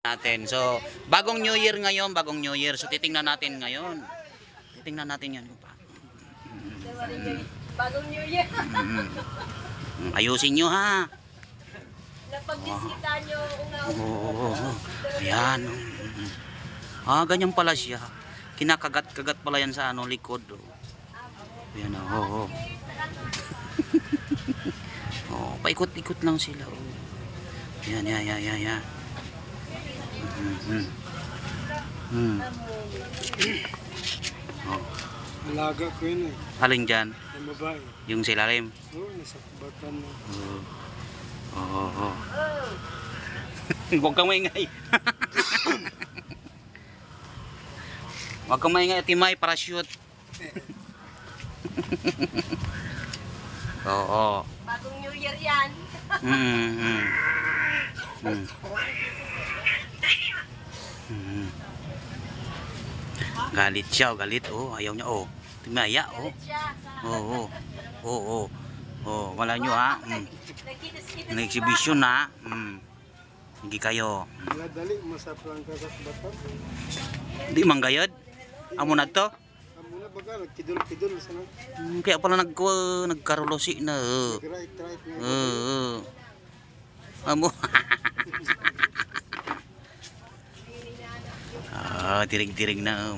natin. So, bagong New Year ngayon, bagong New Year. So, titingnan natin ngayon. Titingnan natin yan. Bagong New Year. Ayusin nyo ha. Napagbisita nyo Ayan. Ganyan pala siya. Kinakagat-kagat pala yan sa likod. Ayan paikot-ikot lang sila. Yan. Alaga ko yun Alin dyan? Ang babae. Yung silalim. Oo, nasa bakan na. Huwag kang maingay. Huwag kang maingay, Timay, parachute. Oo. Bagong New Year yan. Galit siya, galit. Ayaw niya. Timaya, wala nyo ha. Exhibition ha. Hindi kayo. Wala dali, masaplang kagat batak. Di manggayod? Amo na to? Amo na baga, nagkidul-kidul sana. Kaya pala nagkarulosi na. Right nga. Amo. Tirig-tirig na.